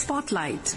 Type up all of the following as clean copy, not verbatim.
Spotlight.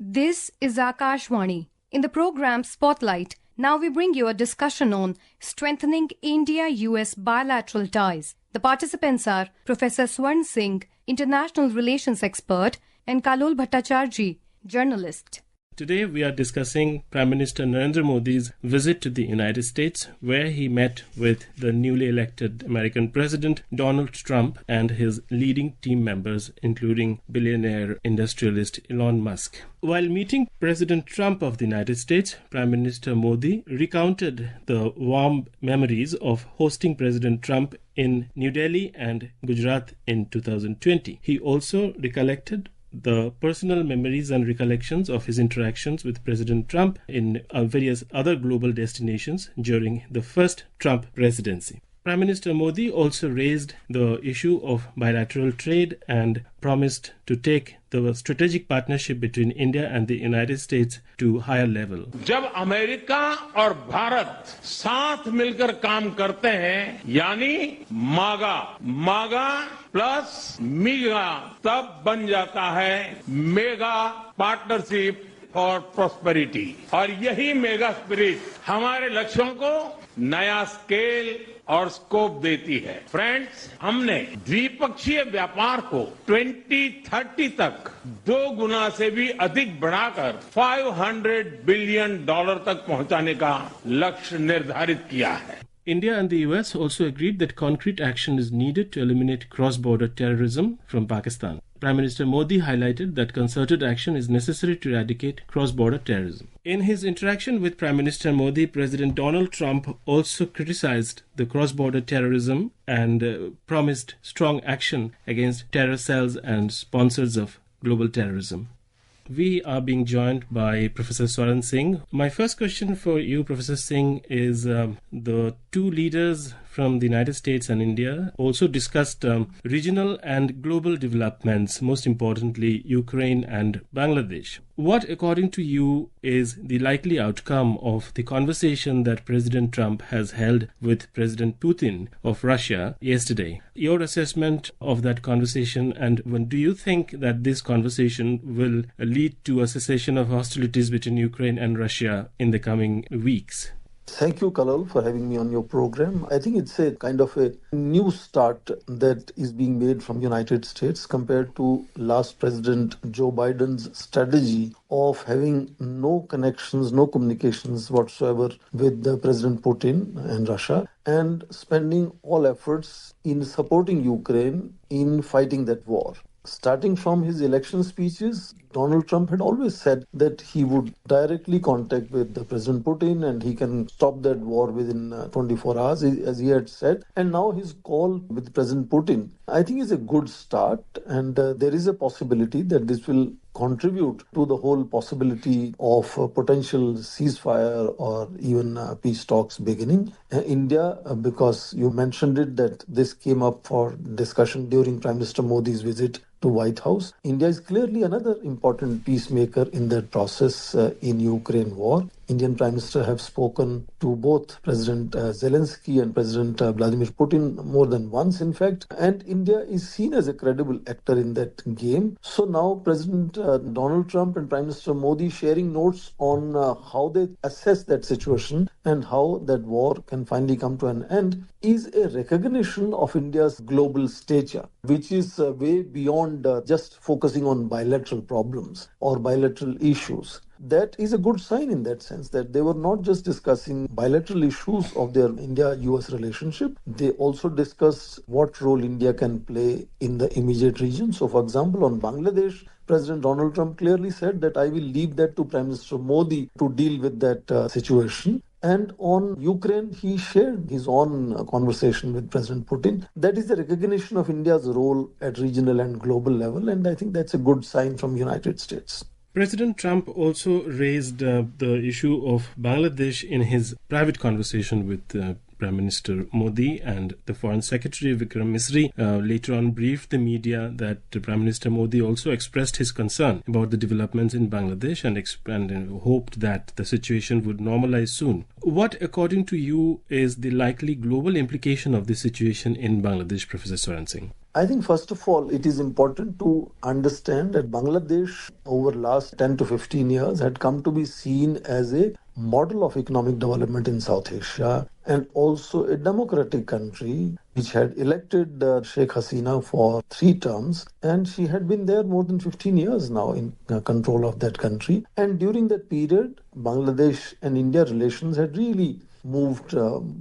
This is Akashvani. In the program Spotlight, now we bring you a discussion on strengthening India-US bilateral ties. The participants are Professor Swaran Singh, international relations expert, and Kallol Bhattacharjee, journalist. Today we are discussing Prime Minister Narendra Modi's visit to the United States, where he met with the newly elected American President Donald Trump and his leading team members, including billionaire industrialist Elon Musk. While meeting President Trump of the United States, Prime Minister Modi recounted the warm memories of hosting President Trump in New Delhi and Gujarat in 2020. He also recollected the personal memories and recollections of his interactions with President Trump in various other global destinations during the first Trump presidency. Prime Minister Modi also raised the issue of bilateral trade and promised to take the strategic partnership between India and the United States to higher level. जब America और भारत साथ मिलकर काम करते हैं, यानी मागा plus मीगा, तब बन जाता है मेगा पार्टनरशिप फॉर प्रॉस्पेरिटी। और यही मेगा स्पिरिट हमारे लक्ष्यों को नया स्केल और स्कोप देती है। फ्रेंड्स, हमने द्विपक्षीय व्यापार को 2030 तक 2 गुना से भी अधिक बढ़ाकर $500 बिलियन तक पहुंचाने का लक्ष्य निर्धारित किया है। India and the US also agreed that concrete action is needed to eliminate cross-border terrorism from Pakistan. Prime Minister Modi highlighted that concerted action is necessary to eradicate cross-border terrorism. In his interaction with Prime Minister Modi, President Donald Trump also criticized the cross-border terrorism and promised strong action against terror cells and sponsors of global terrorism. We are being joined by Professor Swaran Singh. My first question for you, Professor Singh, is the two leaders from the United States and India also discussed regional and global developments, most importantly, Ukraine and Bangladesh. What, according to you, is the likely outcome of the conversation that President Trump has held with President Putin of Russia yesterday? Your assessment of that conversation, and when do you think that this conversation will lead to a cessation of hostilities between Ukraine and Russia in the coming weeks? Thank you, Kallol, for having me on your program. I think it's a kind of a new start that is being made from United States compared to last President Joe Biden's strategy of having no connections, no communications whatsoever with President Putin and Russia, and spending all efforts in supporting Ukraine in fighting that war. Starting from his election speeches, Donald Trump had always said that he would directly contact with President Putin and he can stop that war within 24 hours, as he had said. And now his call with President Putin, I think, is a good start. And there is a possibility that this will contribute to the whole possibility of a potential ceasefire or even peace talks beginning. India, because you mentioned it, that this came up for discussion during Prime Minister Modi's visit to White House. India is clearly another important peacemaker in that process in Ukraine war. Indian Prime Minister have spoken to both President Zelensky and President Vladimir Putin more than once, in fact, and India is seen as a credible actor in that game. So now President Donald Trump and Prime Minister Modi sharing notes on how they assess that situation and how that war can finally come to an end is a recognition of India's global stature, which is way beyond just focusing on bilateral problems or bilateral issues. That is a good sign in that sense, that they were not just discussing bilateral issues of their India-US relationship. They also discussed what role India can play in the immediate region. So, for example, on Bangladesh, President Donald Trump clearly said that I will leave that to Prime Minister Modi to deal with that situation. And on Ukraine, he shared his own conversation with President Putin. That is the recognition of India's role at regional and global level, and I think that's a good sign from United States. President Trump also raised the issue of Bangladesh in his private conversation with Prime Minister Modi and the Foreign Secretary Vikram Misri later on briefed the media that Prime Minister Modi also expressed his concern about the developments in Bangladesh and hoped that the situation would normalize soon. What, according to you, is the likely global implication of this situation in Bangladesh, Professor Swaran Singh? I think first of all, it is important to understand that Bangladesh over last 10 to 15 years had come to be seen as a model of economic development in South Asia and also a democratic country which had elected Sheikh Hasina for 3 terms, and she had been there more than 15 years now in control of that country. And during that period, Bangladesh and India relations had really moved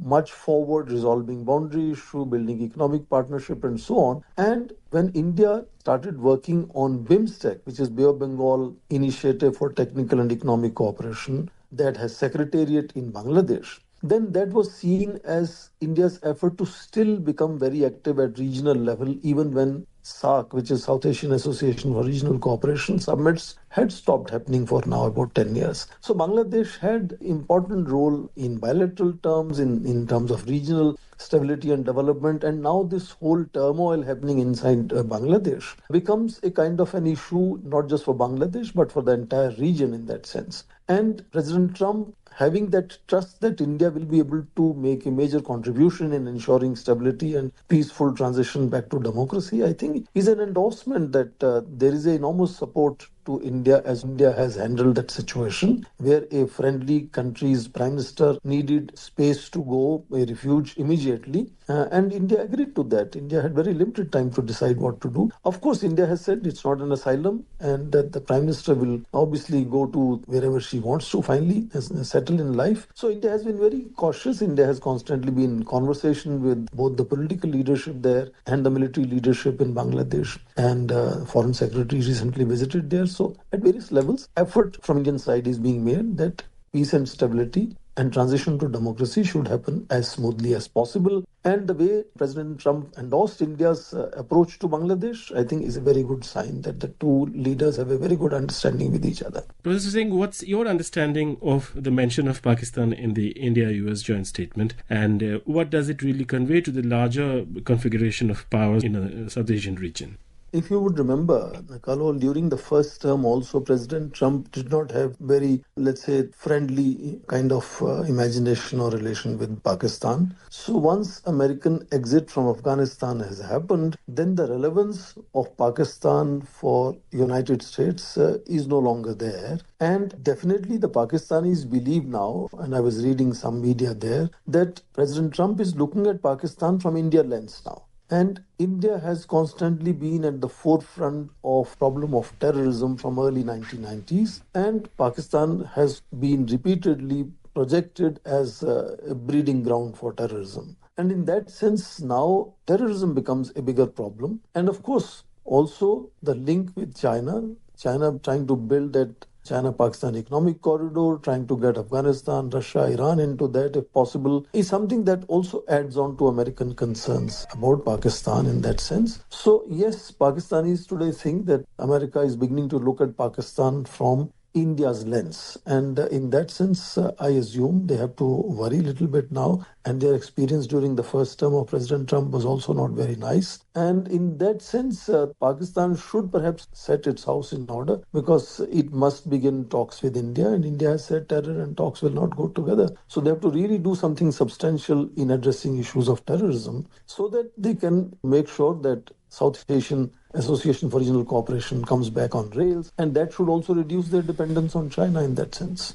much forward, resolving boundary issue, building economic partnership and so on. And when India started working on BIMSTEC, which is Bay of Bengal Initiative for Technical and Economic Cooperation, that has secretariat in Bangladesh, then that was seen as India's effort to still become very active at regional level, even when SAARC, which is South Asian Association for Regional Cooperation summits, had stopped happening for now about 10 years. So Bangladesh had important role in bilateral terms, in terms of regional stability and development, and now this whole turmoil happening inside Bangladesh becomes a kind of an issue not just for Bangladesh but for the entire region in that sense. And President Trump, having that trust that India will be able to make a major contribution in ensuring stability and peaceful transition back to democracy, I think is an endorsement that there is enormous support to India as India has handled that situation where a friendly country's prime minister needed space to go, a refuge immediately, and India agreed to that. India had very limited time to decide what to do. Of course, India has said it's not an asylum and that the prime minister will obviously go to wherever she wants to finally settle in life. So India has been very cautious. India has constantly been in conversation with both the political leadership there and the military leadership in Bangladesh, and foreign secretary recently visited there. So at various levels, effort from Indian side is being made that peace and stability and transition to democracy should happen as smoothly as possible. And the way President Trump endorsed India's approach to Bangladesh, I think is a very good sign that the two leaders have a very good understanding with each other. Professor Singh, what's your understanding of the mention of Pakistan in the India-US joint statement, and what does it really convey to the larger configuration of powers in the South Asian region? If you would remember, Kallol, during the first term also, President Trump did not have very, let's say, friendly kind of imagination or relation with Pakistan. So once American exit from Afghanistan has happened, then the relevance of Pakistan for United States is no longer there. And definitely the Pakistanis believe now, and I was reading some media there, that President Trump is looking at Pakistan from India lens now. And India has constantly been at the forefront of problem of terrorism from early 1990s, and Pakistan has been repeatedly projected as a breeding ground for terrorism. And in that sense, now terrorism becomes a bigger problem. And of course, also the link with China trying to build that China-Pakistan economic corridor, trying to get Afghanistan, Russia, Iran into that if possible, is something that also adds on to American concerns about Pakistan in that sense. So yes, Pakistanis today think that America is beginning to look at Pakistan from India's lens. And in that sense, I assume they have to worry a little bit now. And their experience during the first term of President Trump was also not very nice. And in that sense, Pakistan should perhaps set its house in order because it must begin talks with India. And India has said terror and talks will not go together. So they have to really do something substantial in addressing issues of terrorism so that they can make sure that South Asian Association for Regional Cooperation comes back on rails, and that should also reduce their dependence on China in that sense.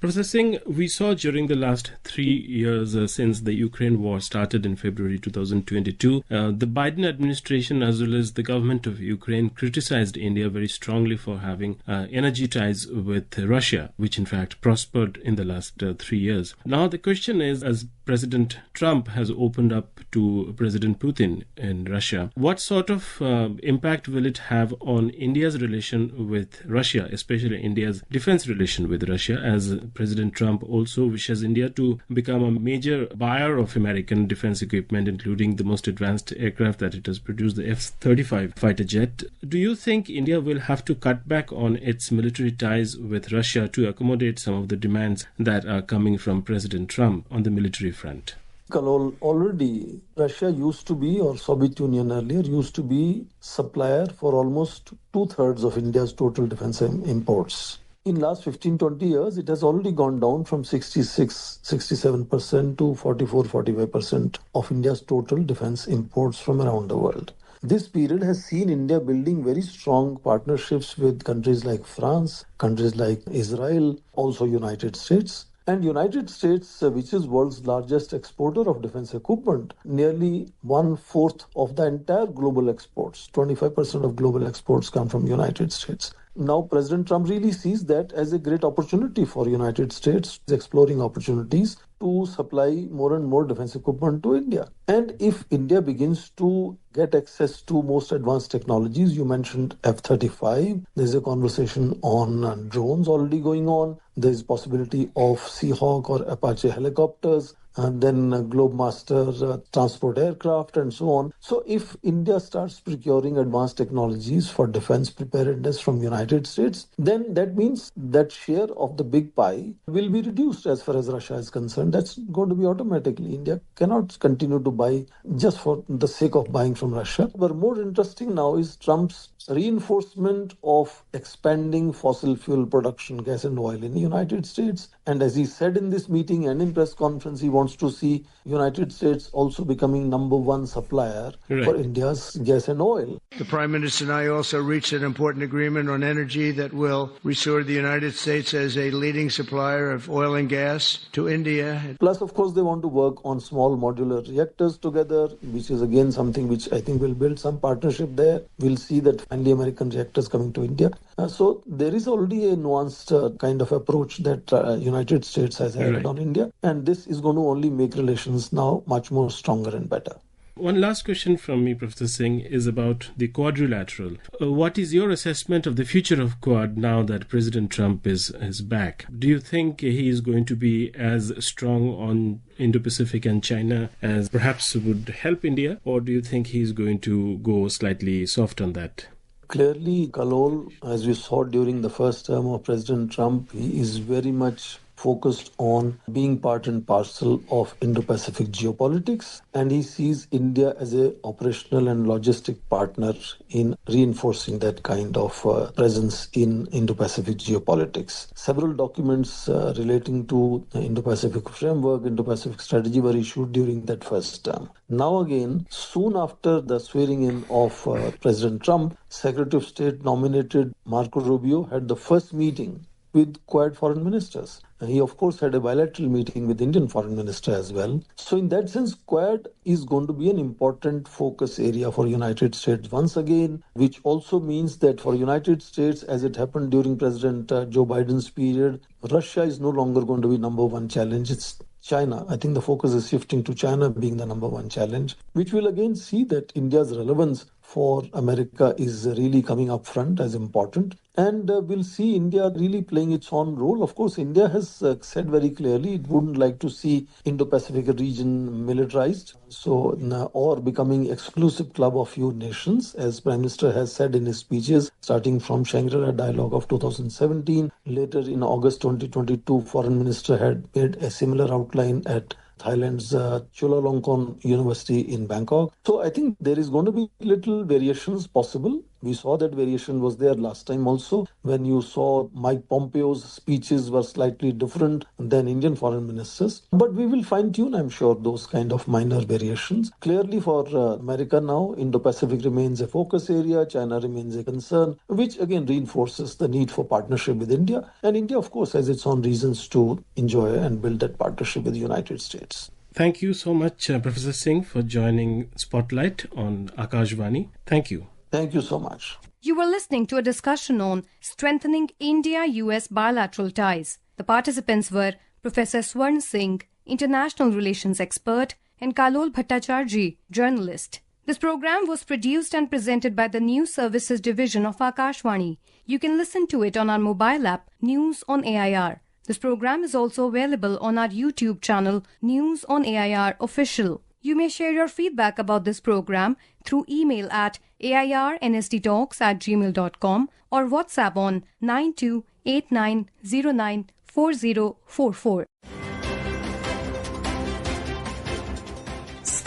Professor Singh, we saw during the last 3 years since the Ukraine war started in February 2022, the Biden administration as well as the government of Ukraine criticized India very strongly for having energy ties with Russia, which in fact prospered in the last 3 years. Now the question is, as President Trump has opened up to President Putin in Russia, what sort of impact will it have on India's relation with Russia, especially India's defense relation with Russia, as President Trump also wishes India to become a major buyer of American defense equipment, including the most advanced aircraft that it has produced, the F-35 fighter jet. Do you think India will have to cut back on its military ties with Russia to accommodate some of the demands that are coming from President Trump on the military front? Kallol, already Russia used to be, or Soviet Union earlier, used to be supplier for almost two-thirds of India's total defense imports. In last 15-20 years, it has already gone down from 67% to 44-45% of India's total defense imports from around the world. This period has seen India building very strong partnerships with countries like France, countries like Israel, also United States. And United States, which is world's largest exporter of defense equipment, nearly 1/4 of the entire global exports, 25% of global exports come from United States. Now, President Trump really sees that as a great opportunity for United States, exploring opportunities to supply more and more defense equipment to India. And if India begins to get access to most advanced technologies, you mentioned F-35, there's a conversation on drones already going on, there's possibility of Seahawk or Apache helicopters, and then Globemaster transport aircraft and so on. So if India starts procuring advanced technologies for defense preparedness from United States, then that means that share of the big pie will be reduced as far as Russia is concerned. That's going to be automatically. India cannot continue to buy just for the sake of buying from Russia. But more interesting now is Trump's reinforcement of expanding fossil fuel production, gas and oil in the United States. And as he said in this meeting and in press conference, he wants to see United States also becoming number one supplier for India's gas and oil. The Prime Minister and I also reached an important agreement on energy that will restore the United States as a leading supplier of oil and gas to India. Plus, of course, they want to work on small modular reactors together, which is again something which I think will build some partnership there. We'll see that finally American reactors coming to India. So there is already a nuanced kind of approach that United States has had on India. And this is going to only make relations now much more stronger and better. One last question from me, Professor Singh, is about the quadrilateral. What is your assessment of the future of Quad now that President Trump is back? Do you think he is going to be as strong on Indo-Pacific and China as perhaps would help India? Or do you think he's going to go slightly soft on that? Clearly, Kallol, as we saw during the first term of President Trump, he is very much focused on being part and parcel of Indo-Pacific geopolitics, and he sees India as an operational and logistic partner in reinforcing that kind of presence in Indo-Pacific geopolitics. Several documents relating to the Indo-Pacific framework, Indo-Pacific strategy were issued during that first term. Now again, soon after the swearing in of President Trump, Secretary of State nominated Marco Rubio had the first meeting with Quad foreign ministers. He, of course, had a bilateral meeting with Indian foreign minister as well. So in that sense, Quad is going to be an important focus area for United States once again, which also means that for United States, as it happened during President Joe Biden's period, Russia is no longer going to be number one challenge. It's China. I think the focus is shifting to China being the number one challenge, which will again see that India's relevance for America is really coming up front as important. And we'll see India really playing its own role. Of course, India has said very clearly it wouldn't like to see Indo-Pacific region militarized, or becoming exclusive club of few nations, as Prime Minister has said in his speeches, starting from Shangri-La Dialogue of 2017. Later in August 2022, Foreign Minister had made a similar outline at Thailand's Chulalongkorn University in Bangkok. So I think there is going to be little variations possible. We saw that variation was there last time also, when you saw Mike Pompeo's speeches were slightly different than Indian foreign ministers. But we will fine-tune, I'm sure, those kind of minor variations. Clearly for America now, Indo-Pacific remains a focus area, China remains a concern, which again reinforces the need for partnership with India. And India, of course, has its own reasons to enjoy and build that partnership with the United States. Thank you so much, Professor Singh, for joining Spotlight on Akashvani. Thank you. Thank you so much. You were listening to a discussion on strengthening India-US bilateral ties. The participants were Professor Swaran Singh, international relations expert, and Kallol Bhattacharjee, journalist. This program was produced and presented by the News Services Division of Akashvani. You can listen to it on our mobile app, News on AIR. This program is also available on our YouTube channel, News on AIR Official. You may share your feedback about this program through email at airnsttalks@gmail.com or WhatsApp on 9289094044.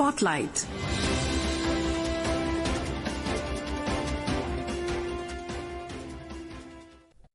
Spotlight.